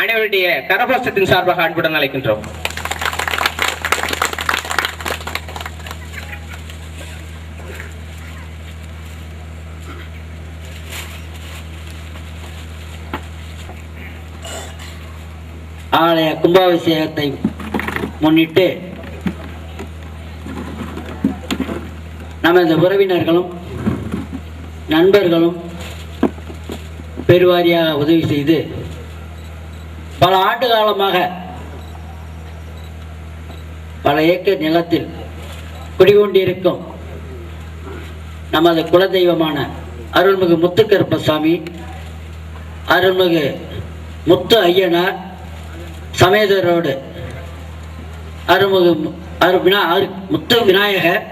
அனைவருடைய கரகோஷத்தின் சார்பாக அன்புடன் அழைக்கின்றோம். ஆலய கும்பாபிஷேகத்தை முன்னிட்டு நமது உறவினர்களும் நண்பர்களும் பெருவாரியாக உதவி செய்து பல ஆண்டு காலமாக பல ஏக்கர் நிலத்தில் குடிகொண்டிருக்கும் நமது குலதெய்வமான அருள்மிகு முத்துக்கருப்பசாமி, அருள்மிகு முத்து ஐயனார் சமேதரோடு அருள்மிகு முத்து விநாயகர்,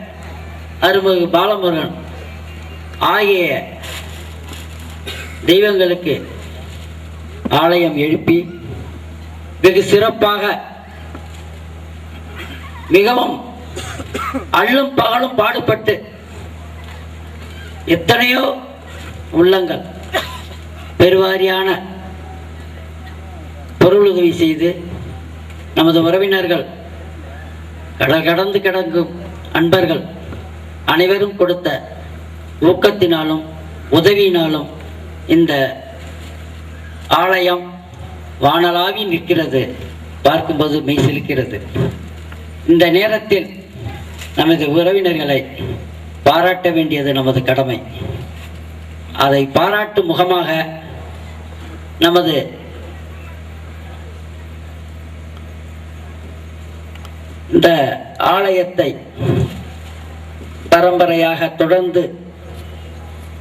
அருள்மிகு பாலமுருகன் ஆகிய தெய்வங்களுக்கு ஆலயம் எழுப்பி வெகு சிறப்பாக மிகவும் அள்ளும் பகலும் பாடுபட்டு எத்தனையோ உள்ளங்கள் பெருவாரியான பொருளுதவி செய்து நமது உறவினர்கள் கடல் கடந்து கிடக்கும் அன்பர்கள் அனைவரும் கொடுத்த ஊக்கத்தினாலும் உதவியினாலும் இந்த ஆலயம் வானளாவி நிற்கிறது. பார்க்கும்போது மெய் சிலிக்கிறது. இந்த நேரத்தில் நமது உறவினர்களை பாராட்ட வேண்டியது நமது கடமை. அதை பாராட்டும் முகமாக நமது இந்த ஆலயத்தை பரம்பரையாக தொடர்ந்து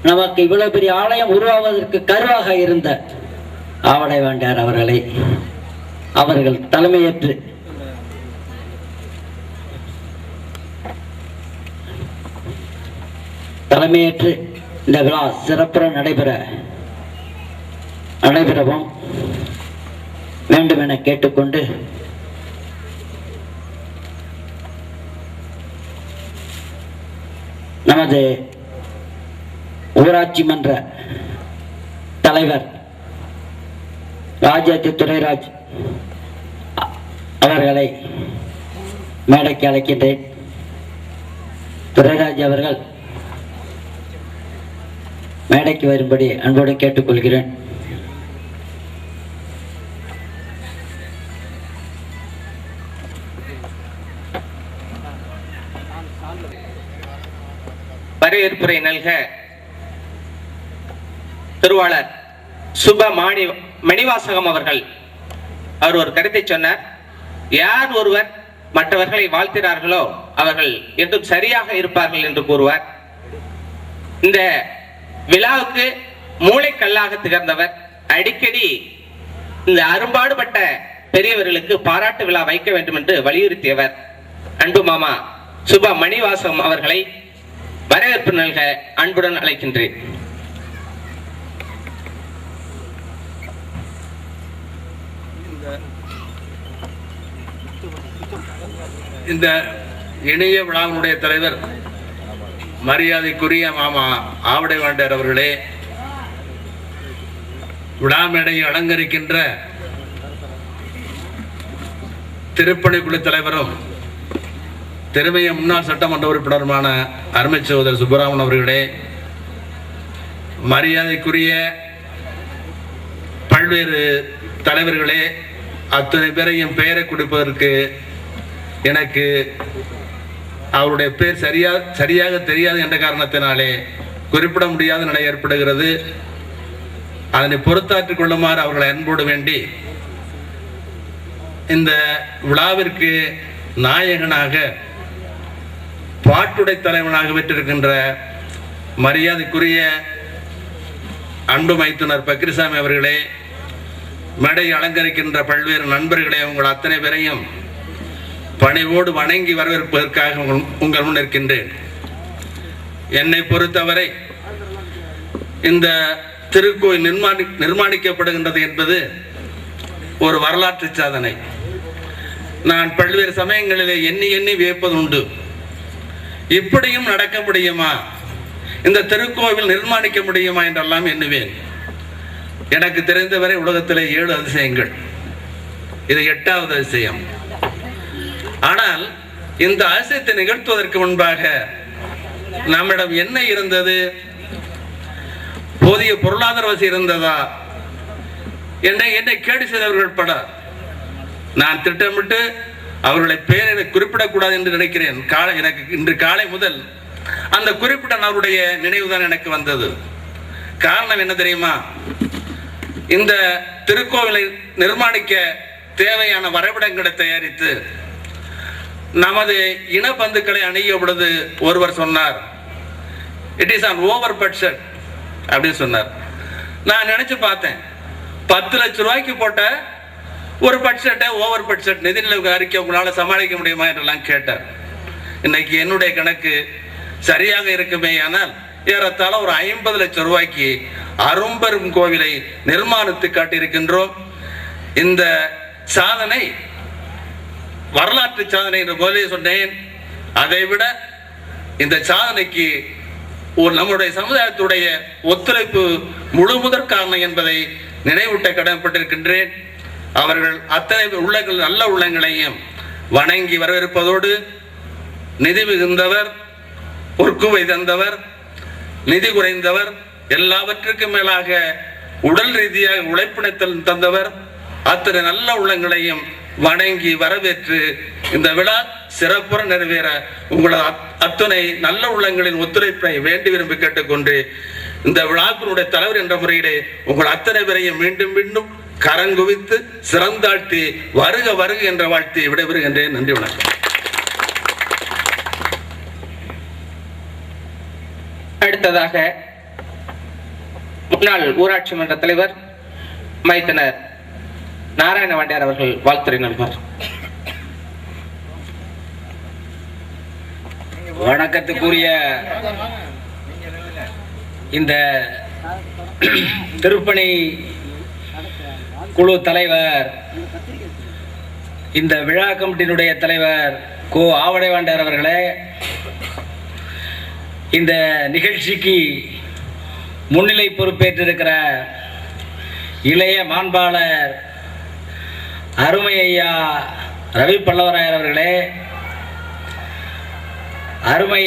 நமக்கு இவ்வளவு பெரிய ஆலயம் உருவாவதற்கு கருவாக இருந்த ஆவடை வேண்டார் அவர்கள் தலைமையேற்று இந்த விழா சிறப்புற நடைபெறவும் வேண்டும் என கேட்டுக்கொண்டு நமது ஊராட்சி மன்ற தலைவர் ராஜாத்தி துரைராஜ் அவர்களை மேடைக்கு அழைக்கின்றேன். துரைராஜ் அவர்கள் மேடைக்கு வரும்படி அன்போடு கேட்டுக்கொள்கிறேன். வரவேற்புரை நல்க திருவாளர் சுப மணிவாசகம் அவர்கள் ஒரு கருத்தை சொன்னார். யார் ஒருவர் மற்றவர்களை வாழ்த்தினார்களோ அவர்கள் என்றும் சரியாக இருப்பார்கள் என்று கூறுவார். இந்த விழாவுக்கு மூளைக்கல்லாக திகழ்ந்தவர். அடிக்கடி இந்த அரும்பாடுபட்ட பெரியவர்களுக்கு பாராட்டு விழா வைக்க வேண்டும் என்று வலியுறுத்தியவர் அன்பு மாமா சுப மணிவாசகம் அவர்களை வரவேற்பு நல்க அன்புடன் அழைக்கின்றேன். இந்த இணைய விழாவினுடைய தலைவர் மரியாதைக்குரிய மாமா ஆவடை வாண்டர் அவர்களே, விழா மேடையை அலங்கரிக்கின்ற திருப்பணிக்குழு தலைவரும் திருமைய முன்னாள் சட்டமன்ற உறுப்பினருமான அருமை சகோதரர் சுப்பராமன் அவர்களே, மரியாதைக்குரிய பல்வேறு தலைவர்களே, அத்தனை பேரையும் பெயரை கொடுப்பதற்கு எனக்கு அவருடைய பேர் சரியாக தெரியாது என்ற காரணத்தினாலே குறிப்பிட முடியாத நிலை ஏற்படுகிறது. அதனை பொறுத்தாற்றிக் கொள்ளுமாறு அவர்களை அன்போடு வேண்டி இந்த விழாவிற்கு நாயகனாக பாட்டுடை தலைவனாக பெற்றிருக்கின்ற மரியாதைக்குரிய அன்பு மைத்துனர் பக்ரிசாமி அவர்களே, மேடை அலங்கரிக்கின்ற பல்வேறு நண்பர்களே, உங்கள் அத்தனை பேரையும் பணிவோடு வணங்கி வரவேற்பதற்காக உங்கள் முன் இருக்கின்றேன். என்னை பொறுத்தவரை இந்த திருக்கோயில் நிர்மாணிக்கப்படுகின்றது என்பது ஒரு வரலாற்று சாதனை. நான் பல்வேறு சமயங்களிலே எண்ணி வியப்பது உண்டு. இப்படியும் நடக்க முடியுமா, இந்த திருக்கோவில் நிர்மாணிக்க முடியுமா என்றெல்லாம் எண்ணுவேன். எனக்கு தெரிந்தவரை உலகத்திலே 7 அதிசயங்கள். இது 8வது அதிசயம். ஆனால் இந்த அதிசயத்தை நிகழ்த்துவதற்கு முன்பாக நம்மிடம் என்ன இருந்தது? போதிய பொருளாதார வசதி இருந்ததா? என்னை கேடு செய்தவர்கள் பட நான் திட்டமிட்டு அவர்களை பெயரை குறிப்பிடக்கூடாது என்று நினைக்கிறேன். எனக்கு இன்று காலை முதல் அந்த குறிப்பிட்ட அவருடைய நினைவுதான் எனக்கு வந்தது. காரணம் என்ன தெரியுமா? இந்த திருக்கோவிலை நிர்மாணிக்க தேவையான வரைபடங்களை தயாரித்து நமது இன பந்துக்களை அணுகிய பொழுது ஒருவர் சொன்னார், it is on over budget அப்படின்னு சொன்னார். நான் நினைச்சு பார்த்தேன், 10 லட்சம் ரூபாய்க்கு போட்ட ஒரு பட்ஜெட்டை ஓவர் பட்ஜெட் நிதிநிலை அறிக்கை உங்களால் சமாளிக்க முடியுமா என்றெல்லாம் கேட்டார். இன்னைக்கு என்னுடைய கணக்கு சரியாக இருக்குமே, ஆனால் ஏறத்தாழ ஒரு 50 லட்சம் ரூபாய்க்கு அரும்பெரும் கோவிலை நிர்மாணித்து காட்டியிருக்கின்றோம். இந்த சாதனை வரலாற்று சாதனை என்று போலே சொன்னேன். அதை விட இந்த சாதனைக்கு நம்முடைய சமுதாயத்துடைய ஒத்துழைப்பு முழு முதற் காரணம் என்பதை நினைவூட்ட கடமைப்பட்டிருக்கின்றேன். அவர்கள் அத்தனை உள்ளங்கள் நல்ல உள்ளங்களையும் வணங்கி வரவேற்பதோடு நிதி மிகுந்தவர், பொற்குவை தந்தவர், நிதி குறைந்தவர், எல்லாவற்றுக்கும் மேலாக உடல் ரீதியாக உழைப்பினைத்தல் தந்தவர், அத்தனை நல்ல உள்ளங்களையும் வணங்கி வரவேற்று இந்த விழா சிறப்புற நிறைவேற உங்களது அத்தனை நல்ல உள்ளங்களின் ஒத்துழைப்பை வேண்டி விரும்பி கேட்டுக்கொண்டு இந்த விழாக்களுடைய தலைவர் என்ற முறையிலே உங்கள் அத்தனை பேரையும் மீண்டும் மீண்டும் கரங்குவித்து சிறந்தாழ்த்தி வருக வருக என்ற வாழ்த்தி விடைபெறுகின்றேன். நன்றி, வணக்கம். அடுத்ததாக முன்னாள் ஊராட்சி மன்ற தலைவர் மைத்தனர் நாராயண வாண்டியார் அவர்கள் வாழ்த்துரை நல்குவார். வணக்கத்துக்குரிய இந்த திருப்பணி குழு தலைவர், இந்த விழா கமிட்டியினுடைய தலைவர் கோ ஆவடைவாண்டார் அவர்களே, இந்த நிகழ்ச்சிக்கு முன்னிலை பொறுப்பேற்றிருக்கிற இளைய மாண்பாளர் அருமை ஐயா ரவி பல்லவராயர் அவர்களே, அருமை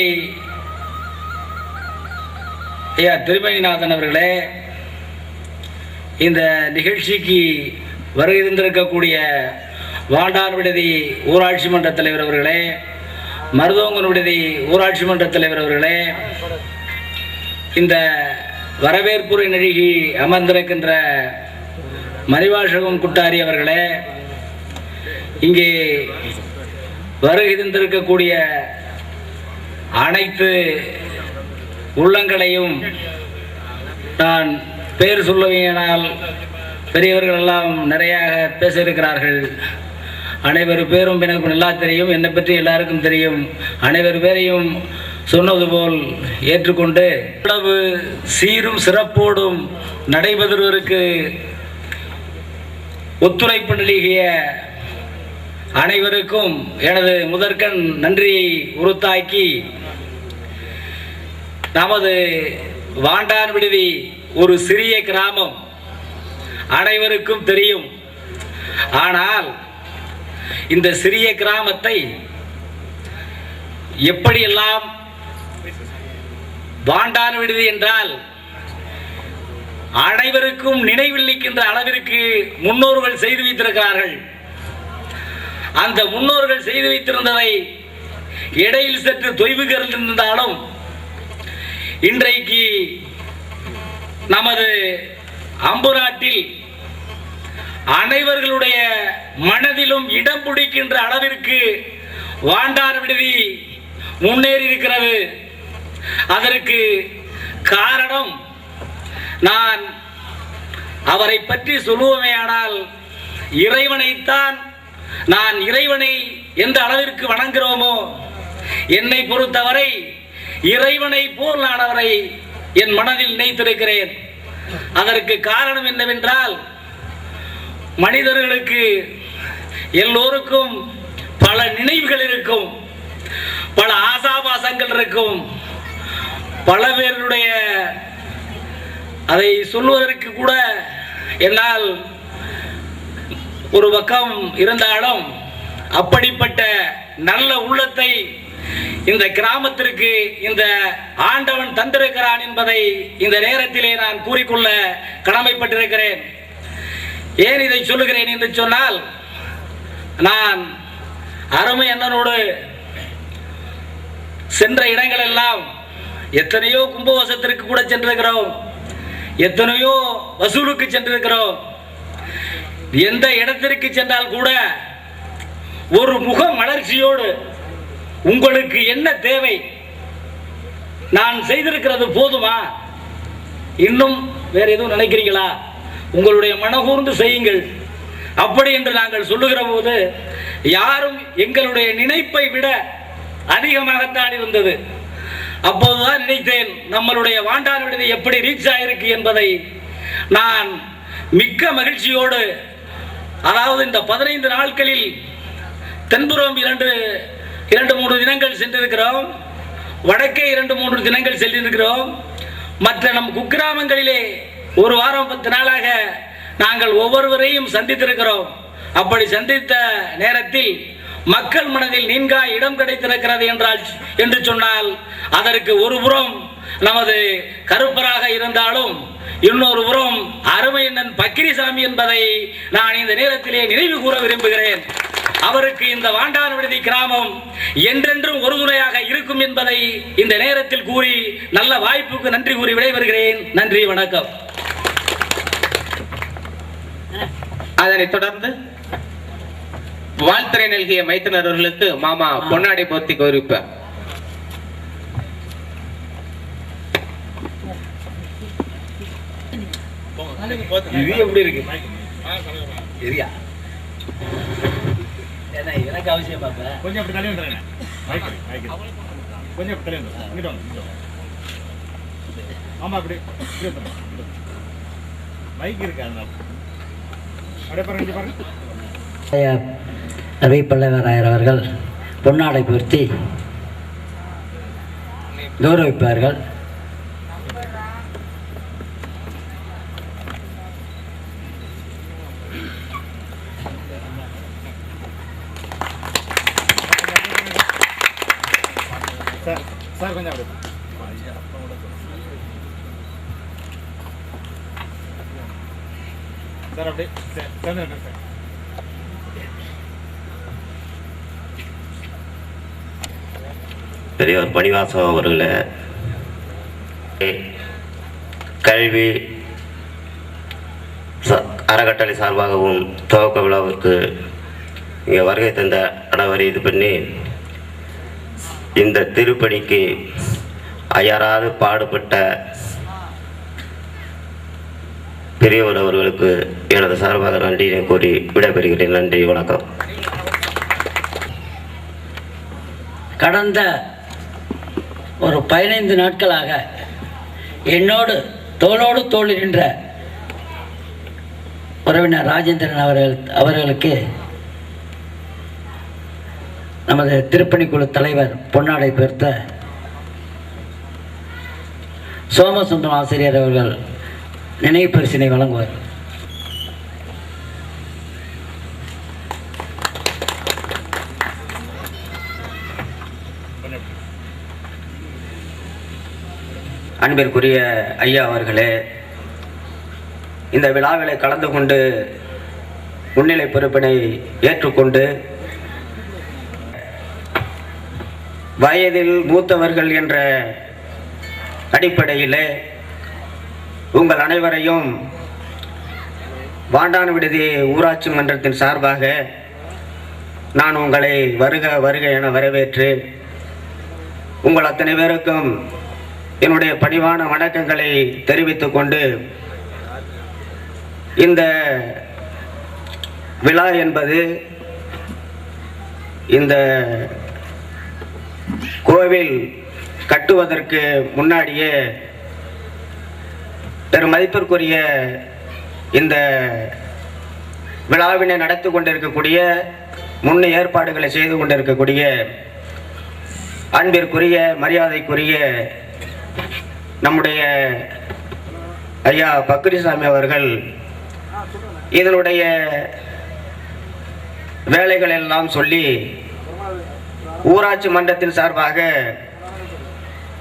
ஐயா திருமணிநாதன் அவர்களே, இந்த நிகழ்ச்சிக்கு வருகை தந்திருக்கக்கூடிய வாண்டான் விடுதி ஊராட்சி மன்ற தலைவர் அவர்களே, மருதோங்கன் விடுதி ஊராட்சி மன்ற தலைவர் அவர்களே, இந்த வரவேற்புரை நல்கி அமர்ந்திருக்கின்ற மணிவாசகம் குட்டாரி அவர்களே, இங்கே வருகை தந்திருக்கக்கூடிய அனைத்து உள்ளங்களையும் நான் பேர் சொல்லுவேனால் பெரியவர்கள் எல்லாம் நிறையாக பேச இருக்கிறார்கள். அனைவரு பேரும் எனக்கு நல்லா தெரியும், என்னை பற்றி எல்லாருக்கும் தெரியும். அனைவரு பேரையும் சொன்னது போல் ஏற்றுக்கொண்டு இவ்வளவு சீரும் சிறப்போடும் நடைபெறுவதற்கு ஒத்துழைப்பு நல்கிய அனைவருக்கும் எனது முதற்கண் நன்றியை உறுத்தாக்கி, நமது வாண்டான் விடுதி ஒரு சிறிய கிராமம், அனைவருக்கும் தெரியும். ஆனால் இந்த சிறிய கிராமத்தை எப்படியெல்லாம் வாண்டான் விடுதி என்றால் அனைவருக்கும் நினைவில்லிக்கின்ற அளவிற்கு முன்னோர்கள் செய்து வைத்திருக்கிறார்கள். அந்த முன்னோர்கள் செய்து வைத்திருந்ததை இடையில் சற்று தொய்வுகள் இருந்தாலும் இன்றைக்கு நமது அம்புநாட்டில் அனைவர்களுடைய மனதிலும் இடம் பிடிக்கின்ற அளவிற்கு வாண்டான் விடுதி முன்னேறி இருக்கிறது. அதற்கு காரணம், நான் அவரை பற்றி சொல்லுவோமேயானால் இறைவனைத்தான். நான் இறைவனை எந்த அளவிற்கு வணங்குகிறோமோ, என்னை பொறுத்தவரை இறைவனை போல் நான் அவரை என் மனதில் நினைத்திருக்கிறேன். அதற்கு காரணம் என்னவென்றால், மனிதர்களுக்கு எல்லோருக்கும் பல நினைவுகள் இருக்கும், பல ஆசாபாசங்கள் இருக்கும். பல பேருடைய அதை சொல்வதற்கு கூட என்னால் ஒரு பக்கம் இருந்தாலும் அப்படிப்பட்ட நல்ல உள்ளத்தை இந்த கிராமத்திற்கு இந்த ஆண்டவன் தந்திருக்கிறான் என்பதை இந்த நேரத்திலே நான் கூறிக்கொள்ள கடமைப்பட்டிருக்கிறேன். ஏன் இதை சொல்லுகிறேன் என்று சொன்னால், நான் அருமை அண்ணனோடு சென்ற இடங்கள் எல்லாம் எத்தனையோ கும்பவாசத்திற்கு கூட சென்றிருக்கிறோம், எத்தனையோ வசூலுக்கு சென்றிருக்கிறோம். எந்த இடத்திற்கு சென்றால் கூட ஒரு முக மலர்ச்சியோடு உங்களுக்கு என்ன தேவை, நான் செய்திருக்கிறது போதுமா, இன்னும் வேற எதுவும் நினைக்கிறீங்களா, உங்களுடைய மனகூர்ந்து செய்யுங்கள் அப்படி என்று நாங்கள் சொல்லுகிற போது யாரும் எங்களுடைய நினைப்பை விட அதிகமாகத்தான் இருந்தது. அப்போதுதான் நினைத்தேன், நம்மளுடைய வாண்டான் விடுதி எப்படி ரீச் ஆயிருக்கு என்பதை. நான் மிக்க மகிழ்ச்சியோடு, அதாவது இந்த 15 நாட்களில் தென்புறம் 2-3 தினங்கள் சென்றிருக்கிறோம், வடக்கே 2-3 தினங்கள் சென்றிருக்கிறோம், மற்ற நம் குக்கிராமங்களிலே 1 வாரம் 10 நாளாக நாங்கள் ஒவ்வொருவரையும் சந்தித்திருக்கிறோம். அப்படி சந்தித்த நேரத்தில் மக்கள் மனதில் நீங்கா இடம் கிடைத்திருக்கிறது என்று சொன்னால் அதற்கு ஒரு புறம் நமது கருப்பராக இருந்தாலும் இன்னொரு புறம் அருமையண்ணன் பக்கிரிசாமி என்பதை நான் இந்த நேரத்திலே நினைவு கூற விரும்புகிறேன். அவருக்கு இந்த வாண்டான் விடுதி கிராமம் என்றென்றும் ஒரு துணையாக இருக்கும் என்பதை இந்த நேரத்தில் கூறி நல்ல வாய்ப்புக்கு நன்றி கூறி விடைபெறுகிறேன். நன்றி, வணக்கம். அதனைத் தொடர்ந்து வாழ்த்துறை நல்கிய மைத்துனர் அவர்களுக்கு மாமா பொன்னாடை போர்த்தி கௌரவிப்பார். எப்படி இருக்கு எனக்கு அவசியம் கொஞ்சம் அப்படி தள்ளி வந்துடுங்க, கொஞ்சம் அப்படி தள்ளி வந்துடுங்க, இங்கிட்டு வாங்க. ஆமா, அப்படி மைக் இருக்கு, அதனால அப்படியே பாருங்க, பாருங்க. ரவி பல்லவராயர் அவர்கள் பொன்னாடை பொருத்தி கௌரவிப்பார்கள். சார் கொஞ்சம் அப்படி சார், அப்படி சார். பெரியவர் பணிவாசம் அவர்களை கல்வி அறக்கட்டளை சார்பாகவும் துவக்க விழாவிற்கு இங்கே வருகை தந்த அனைவரை இது பண்ணி இந்த திருப்பணிக்கு அயராது பாடுபட்ட பெரியவர் அவர்களுக்கு எனது சார்பாக நன்றியை கூறி விடைபெறுகிறேன். நன்றி, வணக்கம். கடந்த ஒரு 15 நாட்களாக என்னோடு தோளோடு தோள் நின்ற உறவினர் ராஜேந்திரன் அவர்களுக்கு நமது திருப்பணிக்குழு தலைவர் பொன்னாடை பெருத்த சோமசுந்தரம் ஆசிரியர் அவர்கள் நினைவு பரிசினை வழங்குவார். அன்பிற்குரிய ஐயா அவர்களே, இந்த விழாவிலே கலந்து கொண்டு முன்னிலை பொறுப்பினை ஏற்றுக்கொண்டு வயதில் மூத்தவர்கள் என்ற அடிப்படையிலே உங்கள் அனைவரையும் வாண்டான் விடுதி ஊராட்சி மன்றத்தின் சார்பாக நான் உங்களை வருக வருக என வரவேற்று உங்கள் அத்தனை பேருக்கும் என்னுடைய பணிவான வணக்கங்களை தெரிவித்துக் கொண்டு இந்த விழா என்பது இந்த கோவில் கட்டுவதற்கு முன்னாடியே பெரும் மதிப்பிற்குரிய இந்த விழாவினை நடத்தி கொண்டிருக்கக்கூடிய முன் ஏற்பாடுகளை செய்து கொண்டிருக்கக்கூடிய அன்பிற்குரிய மரியாதைக்குரிய நம்முடைய ஐயா பக்கிரிசாமி அவர்கள் இதனுடைய வேலைகள் எல்லாம் சொல்லி ஊராட்சி மன்றத்தின் சார்பாக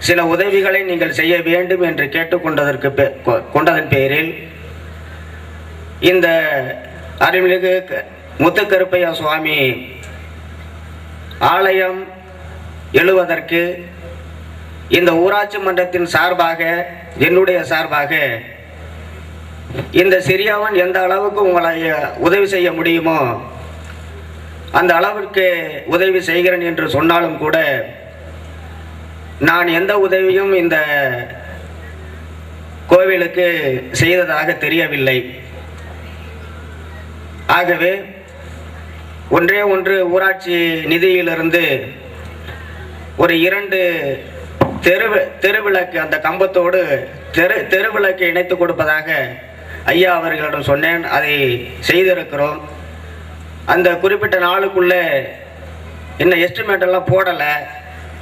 சில உதவிகளை நீங்கள் செய்ய வேண்டும் என்று கொண்டதன் பேரில் இந்த அருள்மிகு முத்துக்கருப்பையா சுவாமி ஆலயம் எழுவதற்கு இந்த ஊராட்சி மன்றத்தின் சார்பாக, என்னுடைய சார்பாக, இந்த சிறியவன் எந்த அளவுக்கு உங்களை உதவி செய்ய முடியுமோ அந்த அளவிற்கு உதவி செய்கிறேன் என்று சொன்னாலும் கூட நான் எந்த உதவியும் இந்த கோவிலுக்கு செய்ததாக தெரியவில்லை. ஆகவே ஒன்றே ஒன்று ஊராட்சி நிதியிலிருந்து ஒரு 2 தெருவிளக்கு, அந்த கம்பத்தோடு தெருவிளக்கு இணைத்து கொடுப்பதாக ஐயா அவர்களிடம் சொன்னேன். அதை செய்திருக்கிறோம். அந்த குறிப்பிட்ட நாளுக்குள்ள என்ன எஸ்டிமேட் எல்லாம்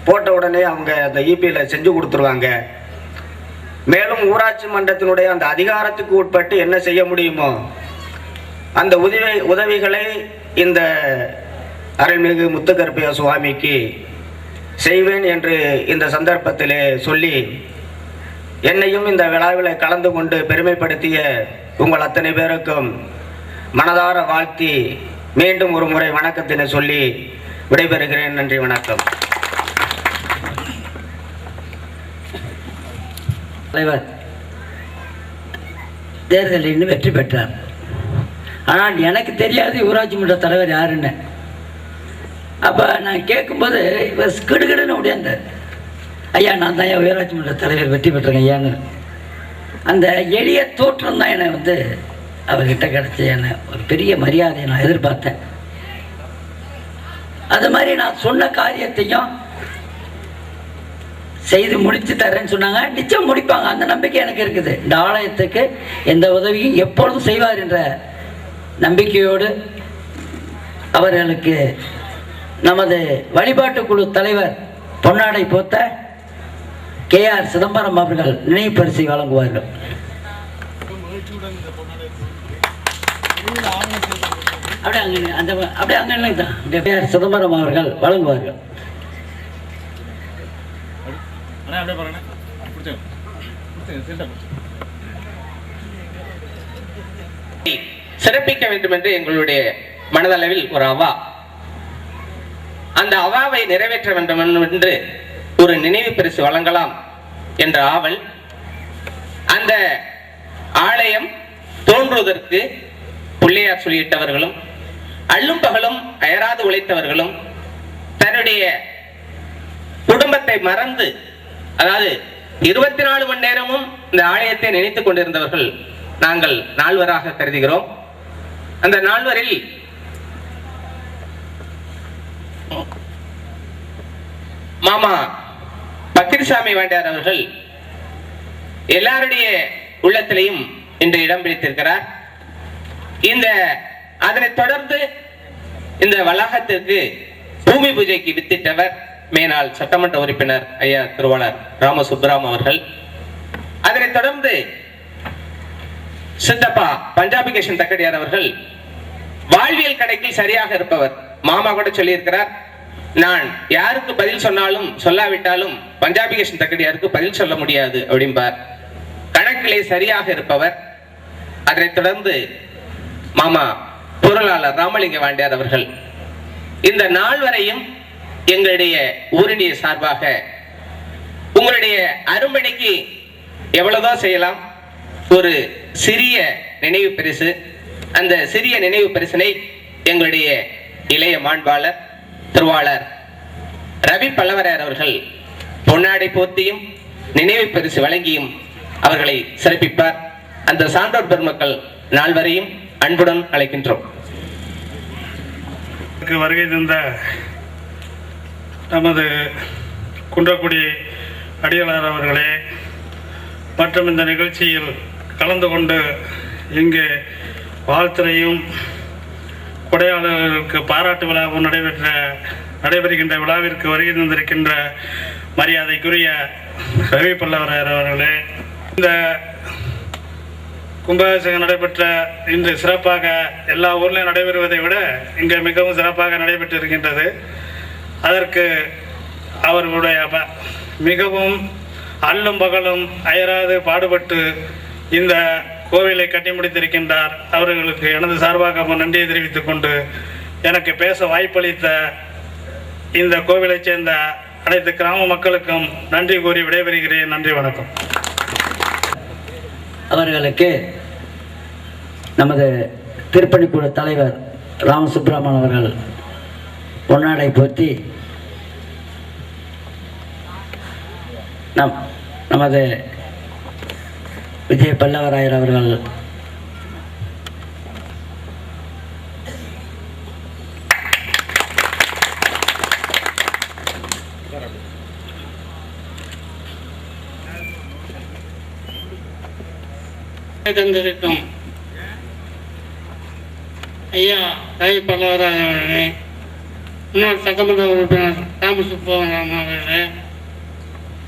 போட்ட உடனே அவங்க அந்த இபியில் செஞ்சு கொடுத்துருவாங்க. மேலும் ஊராட்சி மன்றத்தினுடைய அந்த அதிகாரத்துக்கு உட்பட்டு என்ன செய்ய முடியுமோ அந்த உதவிகளை இந்த அருள்மிகு முத்துக்கருப்பையா சுவாமிக்கு செய்வேன் என்று இந்த சந்தர்ப்பத்திலே சொல்லி, என்னையும் இந்த விழாவில் கலந்து கொண்டு பெருமைப்படுத்திய உங்கள் அத்தனை பேருக்கும் மனதார வாழ்த்தி மீண்டும் ஒரு முறை வணக்கத்தினை சொல்லி விடைபெறுகிறேன். நன்றி, வணக்கம். தலைவர் தேர்தலில் இன்னும் வெற்றி பெற்றார். ஆனால் எனக்கு தெரியாது ஊராட்சி மன்ற தலைவர் யாருன்னு. அப்போ நான் கேட்கும்போது இவர் கிடுகிடுன்னு ஓடியாந்தார். ஐயா, நான் தான் என் ஊராட்சி மன்ற தலைவர் வெற்றி பெற்றேங்க ஐயான்னு. அந்த எளிய தோற்றம் தான் என்னை அவர்கிட்ட கிடச்சி என்ன ஒரு பெரிய மரியாதையை நான் எதிர்பார்த்தேன். அது மாதிரி நான் சொன்ன காரியத்தையும் செய்து முடித்து தரேன்னு சொன்னாங்க. நிச்சயம் முடிப்பாங்க, அந்த நம்பிக்கை எனக்கு இருக்குது. இந்த ஆலயத்துக்கு எந்த உதவியும் எப்பொழுதும் செய்வார் என்ற நம்பிக்கையோடு அவர்களுக்கு நமது வழிபாட்டு குழு தலைவர் பொன்னாடை போத்த KR சிதம்பரம் அவர்கள் நினைவு பரிசை வழங்குவார்கள். அப்படியே அங்கே தான் KR சிதம்பரம் அவர்கள் வழங்குவார்கள். சிறப்பிக்க வேண்டும் என்று எங்களுடைய மனதளவில் ஒரு அவா. அந்த அவாவை நிறைவேற்ற வேண்டும் என்று ஒரு நினைவு பரிசு வழங்கலாம் என்ற ஆவல். அந்த ஆலயம் தோன்றுவதற்கு பிள்ளையார் சொல்லியிட்டவர்களும் அள்ளும் பகலும் அயராது உழைத்தவர்களும் தன்னுடைய குடும்பத்தை மறந்து, அதாவது 24 மணி நேரமும் இந்த ஆலயத்தை நினைத்துக் கொண்டிருந்தவர்கள் நாங்கள் 4வராக கருதுகிறோம். அந்த 4வரில் மாமா பக்கிரிசாமி வாண்டியார் அவர்கள் எல்லாருடைய உள்ளத்திலையும் இன்று இடம் பிடித்திருக்கிறார். அதனைத் தொடர்ந்து இந்த வளாகத்திற்கு பூமி பூஜைக்கு வித்திட்டவர் மேனாள் சட்டமன்ற உறுப்பினர் ஐயா திருவாளர் ராமசுப்ராம் அவர்கள். அதனைத் தொடர்ந்து சித்தப்பா பஞ்சாபி கிருஷ்ணன் தக்கடியார் அவர்கள் வாழ்வியல் கணக்கில் சரியாக இருப்பவர். மாமா கூட சொல்லியிருக்கிறார், நான் யாருக்கு பதில் சொன்னாலும் சொல்லாவிட்டாலும் பஞ்சாபி கிருஷ்ணன் தக்கடியாருக்கு பதில் சொல்ல முடியாது அப்படிம்பார். கணக்கிலே சரியாக இருப்பவர். அதனைத் தொடர்ந்து மாமா பொருளாளர் ராமலிங்க வாண்டியார் அவர்கள். இந்த நாள் வரையும் எங்களுடைய ஊரினுடைய சார்பாக உங்களுடைய அரும்பணிக்கு எவ்வளவுதான் செய்யலாம். ஒரு சிறிய நினைவு பரிசு, அந்த சிறிய நினைவு பரிசினை எங்களுடைய இளைய மாண்பாளர் திருவாளர் ரவி பல்லவரையர் அவர்கள் பொன்னாடை போத்தியும் நினைவு பரிசு வழங்கியும் அவர்களை சிறப்பிப்பார். அந்த சான்றோர் பெருமக்கள் நால்வரையும் அன்புடன் அழைக்கின்றோம். வருகை தந்த நமது குன்றக்குடி அடிகளார் அவர்களே மற்றும் இந்த நிகழ்ச்சியில் கலந்து கொண்டு இங்கு வாழ்த்துறையும் கொடையாளர்களுக்கு பாராட்டு விழாவும் நடைபெறுகின்ற விழாவிற்கு வருகை தந்திருக்கின்ற மரியாதைக்குரிய ரவி பல்லவரையர் அவர்களே, இந்த கும்பாபிஷேகம் நடைபெற்ற இன்று சிறப்பாக எல்லா ஊர்லையும் நடைபெறுவதை விட இங்கே மிகவும் சிறப்பாக நடைபெற்று இருக்கின்றது. அதற்கு அவர்களுடைய மிகவும் அல்லும் பகலும் அயராது பாடுபட்டு இந்த கோவிலை கட்டி முடித்திருக்கின்றார். அவர்களுக்கு எனது சார்பாக நன்றியை தெரிவித்துக் கொண்டு எனக்கு பேச வாய்ப்பளித்த இந்த கோவிலைச் சேர்ந்த அனைத்து கிராம மக்களுக்கும் நன்றி கூறி விடைபெறுகிறேன். நன்றி, வணக்கம். அவர்களுக்கு நமது திருப்பணிக்குழு தலைவர் ராமசுப்ரமணியன் அவர்கள் பொன்னாடை போற்றி நமது விஜய பல்லவராயர் அவர்கள் தந்திருக்கும் ஐயா ரவி பல்லவராஜ் அவர்களே, முன்னாள் சட்டமன்ற உறுப்பினர் ராமசுப்ரமணியன் அவர்களே,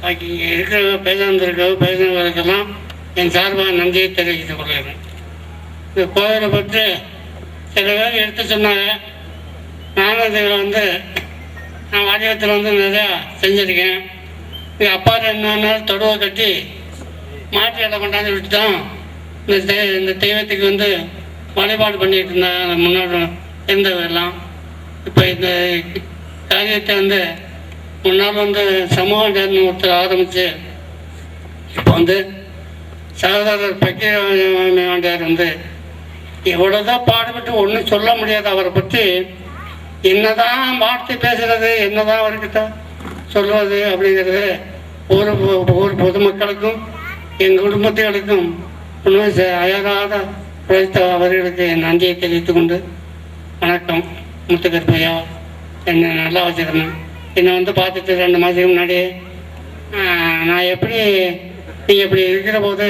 பாக்கி இருக்கிற பேசுனவர்களுக்கெல்லாம் என் சார்பாக நன்றியை தெரிவித்துக் கொள்கிறேன். இந்த கோவிலை பற்றி சில பேர் எடுத்து சொன்னாங்க. நானும் இதில் நான் வாரியத்தில் நிறையா செஞ்சுருக்கேன். இது அப்பா 2 நாள் தொடுவை கட்டி மாட்டு இடம் கொண்டாந்து விட்டுட்டோம். இந்த தெய்வத்துக்கு வழிபாடு பண்ணிட்டு இருந்தாங்க முன்னாடி இருந்ததெல்லாம். இப்போ இந்த காரியத்தை முன்னால் சமூக நேர்னு ஒருத்தர் ஆரம்பித்து இப்போ சகோதரர் பக்கீர் எவ்வளோதான் பாடுபட்டு ஒன்றும் சொல்ல முடியாது. அவரை பற்றி என்னதான் வார்த்தை பேசுறது, என்னதான் அவர்கிட்ட சொல்வது அப்படிங்கிறது ஒவ்வொரு பொதுமக்களுக்கும் எங்கள் குடும்பத்தினருக்கும் அயராத உழைத்த அவர்களுக்கு என் நன்றியை தெரிவித்துக் கொண்டு வணக்கம். முத்துக்கருப்பையா என்னை நல்லா வச்சுருந்தேன். என்னை பார்த்துட்டு 2 மாதத்துக்கு முன்னாடி நான் எப்படி நீங்கள் இப்படி இருக்கிற போது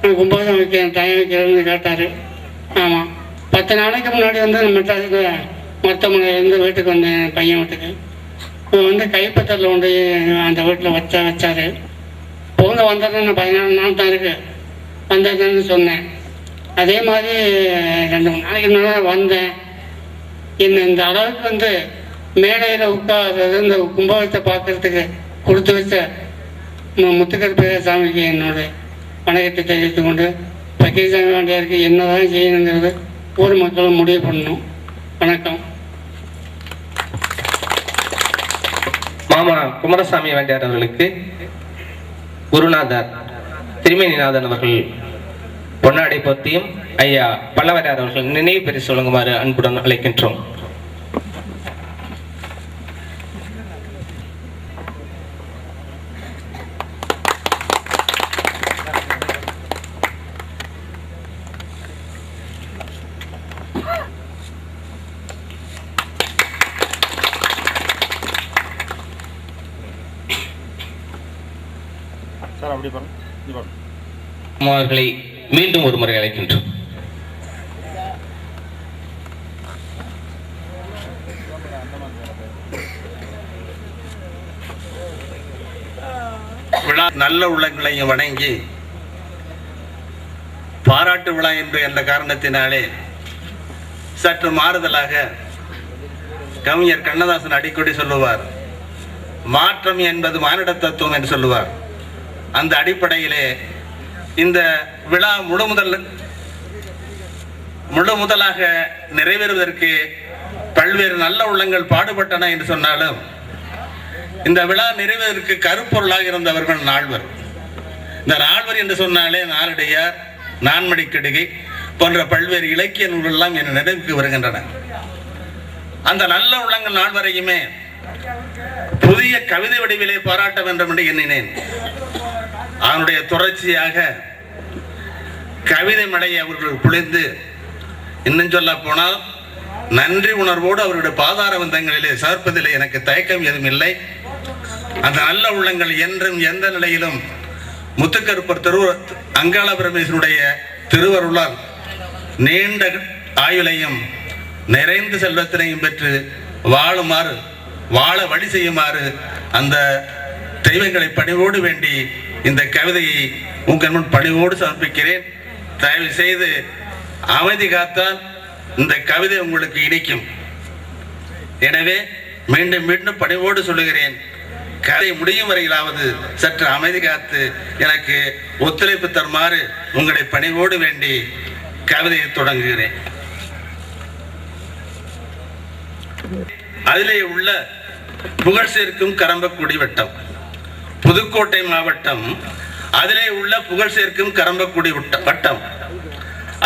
நான் கும்பாசம் வைக்கிறேன் டைம் வைக்கிறேன்னு கேட்டார். ஆமாம், 10 நாளைக்கு முன்னாடி மெட்ராஸுக்கு மருத்துவமனையிலேருந்து வீட்டுக்கு வந்தேன், பையன் வீட்டுக்கு. இப்போ கைப்பற்றலில் கொண்டு அந்த வீட்டில் வச்சார். இப்போ வந்ததுன்னு 14 நாள் தான் இருக்குது வந்ததுன்னு சொன்னேன். அதே மாதிரி 2-3 நாளைக்கு முன்னாடி வந்தேன். என்ன இந்த அளவுக்கு மேடையில் உட்கார்றது இந்த கும்பாபிஷேகத்தை பார்க்கறதுக்கு கொடுத்து வச்ச முத்துக்கருப்பையா சாமிக்கு என்னோட வணக்கத்தை தெரிவித்துக் கொண்டு பக்கீர்சாமி வாண்டியாருக்கு என்னதான் செய்யணுங்கிறது ஊர் மக்களும் முடிவு பண்ணணும். வணக்கம். மாமா குமாரசாமி வாண்டியார் அவர்களுக்கு குருநாதர் திருமேனிநாதன் அவர்கள் பொன்னாடை போத்தியும் ஐயா பல்லவராயர் அவர்கள் நினைவு பரிசு வழங்குமாறு அன்புடன் அழைக்கின்றோம். அவர்களை மீண்டும் ஒரு முறை அழைக்கின்றோம். விழா நல்ல உள்ளங்களையும் வணங்கி பாராட்டு விழா என்று என்ற காரணத்தினாலே சற்று மாறுதலாக கவிஞர் கண்ணதாசன் அடிக்கடி சொல்லுவார், மாற்றம் என்பது மானிட தத்துவம் என்று சொல்லுவார். அந்த அடிப்படையிலே இந்த விழா முழு முதலாக நிறைவேறுவதற்கு பல்வேறு நல்ல உள்ளங்கள் பாடுபட்டன என்று சொன்னாலும் இந்த விழா நிறைவேறுவதற்கு கருப்பொருளாக இருந்தவர்கள் நால்வர். இந்த நால்வர் என்று சொன்னாலே நாலடியார், நான்மடிக்கடிகை போன்ற பல்வேறு இலக்கிய நூல்கள் எல்லாம் என் நினைவுக்கு வருகின்றன. அந்த நல்ல உள்ளங்கள் நால்வரையுமே புதிய கவிதை வடிவிலே பாராட்ட வேண்டும் என்று எண்ணினேன். அவனுடைய தொடர்ச்சியாக கவிதை மழையை அவர்கள் பொழிந்து, இன்னும் சொல்ல போனால் நன்றி உணர்வோடு அவருடைய பாதார வந்தங்களிலே சேர்ப்பதிலே எனக்கு தயக்கம் எதுவும் இல்லை. அந்த நல்ல உள்ளங்கள் என்றும் எந்த நிலையிலும் முத்துக்கருப்பர் அங்காள பரமேஸ்வருடைய திருவருளால் நீண்ட ஆயுளையும் நிறைந்த செல்வத்தினையும் பெற்று வாழ வழி செய்யுமாறு அந்த தெய்வங்களை பணிவோடு வேண்டி இந்த கவிதையை உங்கள் முன் பணிவோடு சமர்ப்பிக்கிறேன். தயவு செய்து அமைதி காத்தால் இந்த கவிதை உங்களுக்கு இனிக்கும். எனவே மீண்டும் மீண்டும் பணிவோடு சொல்லுகிறேன், கதை முடியும் வரையிலாவது சற்று அமைதி காத்து எனக்கு ஒத்துழைப்பு தருமாறு உங்களை பணிவோடு வேண்டி கவிதையை தொடங்குகிறேன். அதிலே உள்ள புகழ் சேர்க்கும் கரம்பக்குடி வட்டம், புதுக்கோட்டை மாவட்டம். அதிலே உள்ள புகழ் சேர்க்கும் கரம்பக்குடி வட்டம்.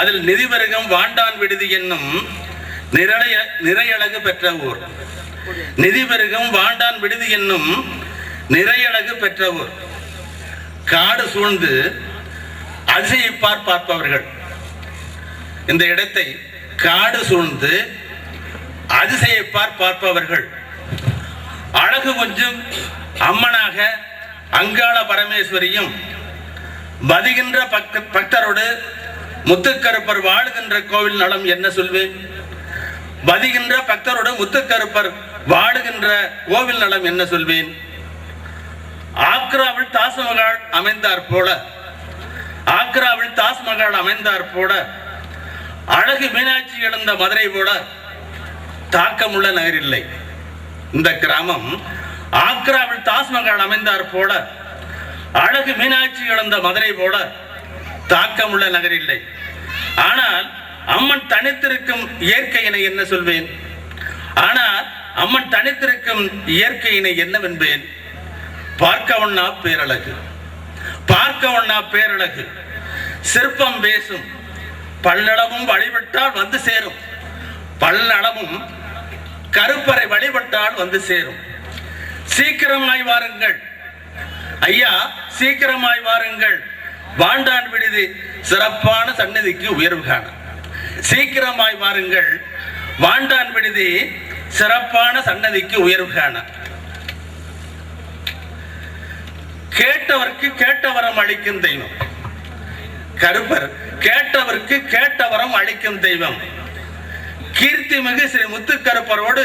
அதில் நிதிவருகம் வாண்டான் விடுதி என்னும் நிறையழகு பெற்ற ஊர். நிதிவருகம் வாண்டான் விடுதி என்னும் நிறையழகு பெற்ற ஊர். காடு சூழ்ந்து அதிசயிப்பார் பார்ப்பவர்கள். இந்த இடத்தை காடு சூழ்ந்து அதிசயிப்பார் பார்ப்பவர்கள். அழகு கொஞ்சம் அம்மனாக அங்காள பரமேஸ்வரியும் பதிகின்ற பக்தரோடு முத்துக்கருப்பர் வாழுகின்ற கோவில் நலம் என்ன சொல்வேன். பதிகின்ற பக்தரோடு முத்துக்கருப்பர் வாழுகின்ற கோவில் நலம் என்ன சொல்வேன். ஆக்ராவில் தாஜ்மஹால் அமைந்தார் போல, ஆக்ராவில் தாஜ்மஹால் அமைந்தார் போல, அழகு மீனாட்சி இழந்த மதுரை போல தாக்கமுள்ள நகரில்லை. இந்த கிராமம் ஆக்ராவில் தாஜ்மஹால் அமைந்தார் போல, அழகு மீனாட்சி இழந்த மதுரை போல தாக்கமுள்ள நகரில்லை. ஆனால் அம்மன் தனித்திருக்கும் இயற்கையினை என்ன சொல்வேன். ஆனால் அம்மன் தனித்திருக்கும் இயற்கையினை என்னவென்பேன். பார்க்க ஒண்ணா பேரழகு, பார்க்க ஒண்ணா பேரழகு. சிற்பம் பேசும், பல்லளமும் வழிபட்டால் வந்து சேரும். பல்லளமும் கருப்பறை வழிபட்டால் வந்து சேரும். சீக்கிரமாய் வாருங்கள் ஐயா, சீக்கிரமாய் வாருங்கள். வாண்டான் விடுதி சிறப்பான சன்னதிக்கு உயர்வு காண. சீக்கிரமாய் வாருங்கள். வாண்டான் விடுதி சிறப்பான சன்னதிக்கு உயர்வு காண. கேட்டவருக்கு கேட்டவரம் அளிக்கும் தெய்வம். கருப்பர் கேட்டவருக்கு கேட்டவரம் அளிக்கும் தெய்வம். கீர்த்தி மிகு ஸ்ரீ முத்துக்கருப்பரோடு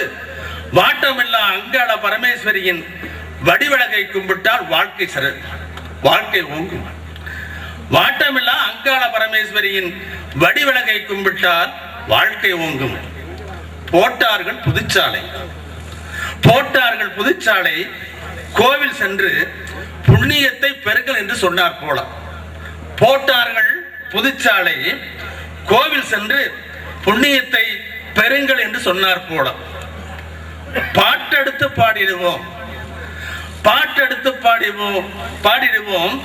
வாட்டமில்லா அங்காள பரமேஸ்வரியின் வடிவழகை கும்பிட்டால் வாழ்க்கை ஓங்கும். வாட்டமில்லா அங்காள பரமேஸ்வரியின் வடிவழகை கும்பிட்டால் வாழ்க்கை ஓங்கும். போட்டார்கள் புதுச்சாலை, போட்டார்கள் புதுச்சாலை. கோவில் சென்று புண்ணியத்தை பெருங்கள் என்று சொன்னார் போல. போட்டார்கள் புதுச்சாலை, கோவில் சென்று புண்ணியத்தை பெருங்கள் என்று சொன்னார் போல. பாட்டெடுத்து பாடிடுவோம், பாட்டெடுத்து பாடிடுவோம்.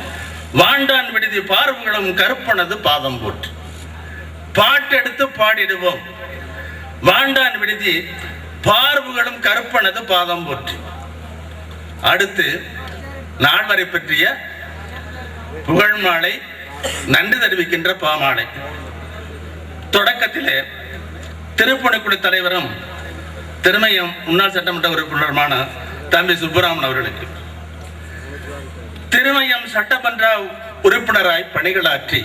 வாண்டான் விடுதி பார்வுகளும் கருப்பனது பாதம் போட்டு. பாட்டெடுத்து பாடிடுவோம். வாண்டான் விடுதி பார்வுகளும் கருப்பனது பாதம் போட்டு. அடுத்து நால்வரை பற்றிய புகழ் மாலை, நன்றி தெரிவிக்கின்ற பாமாலை. தொடக்கத்திலே திருப்பணிக்குழு தலைவரும் திருமயம் முன்னாள் சட்டமன்ற உறுப்பினருமான தம்பி சுப்புராமன் அவர்களுக்கு, திருமயம் சட்டமன்ற உறுப்பினராய் பணிகளாற்றி,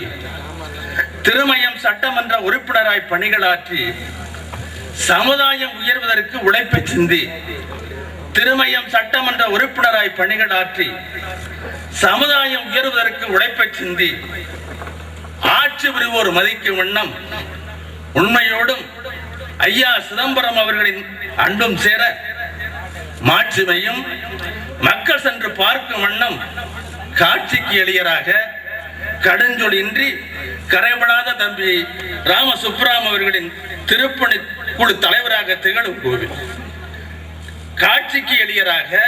திருமயம் சட்டமன்ற உறுப்பினராய் பணிகளாற்றி சமுதாயம் உயர்வதற்கு உழைப்பை சிந்தி, திருமயம் சட்டமன்ற உறுப்பினராய் பணிகளாற்றி சமுதாயம் உயர்வதற்கு உழைப்பை சிந்தி, ஆட்சி புரிவோர் மதிக்கும் வண்ணம் உண்மையோடும் ஐயா சிதம்பரம் அவர்களின் அன்பும் சேர மாட்சிமையும் மக்கள் சென்று பார்க்கும் வண்ணம் காட்சிக்கு எளியராக கடுஞ்சொல் இன்றி கரைபடாத தம்பி ராம சுப்ராம் அவர்களின் திருப்பணி குழு தலைவராக திகழும் கோவில். காட்சிக்கு எளியராக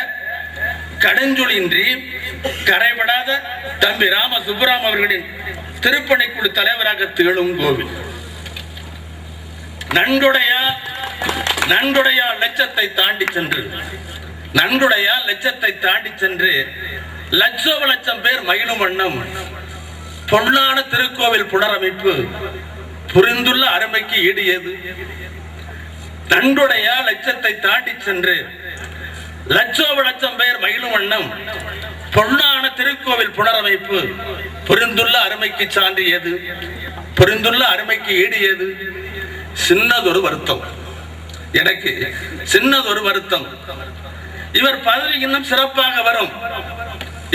கடுஞ்சொல் இன்றி கரைபடாத தம்பி ராம சுப்ராம் அவர்களின் திருப்பணி குழு தலைவராக திகழும் கோவில். நன்கொடையா லட்சத்தை தாண்டி சென்று, நன்கொடையா லட்சத்தை தாண்டி சென்று லட்சோப லட்சம் பேர் மகிழும் வண்ணம் பொன்னான திருக்கோவில் புனரமைப்பு புரிந்துள்ள அருமைக்கு ஈடு ஏது. நன்கொடையா லட்சத்தை தாண்டி சென்று லட்சோப லட்சம் பேர் மகிழும் வண்ணம் பொன்னான திருக்கோவில் புனரமைப்பு புரிந்துள்ள அருமைக்கு சான்று ஏது, புரிந்துள்ள அருமைக்கு ஈடு ஏது. சின்னதொரு வருத்தம், எனக்கு சின்னதொரு வருத்தம். இவர் பதவி இன்னும் சிறப்பாக வரும்,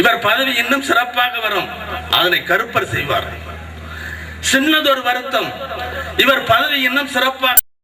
இவர் பதவி இன்னும் சிறப்பாக வரும். அதனை கருப்பர் செய்வார். சின்னதொரு வருத்தம், இவர் பதவி இன்னும் சிறப்பாக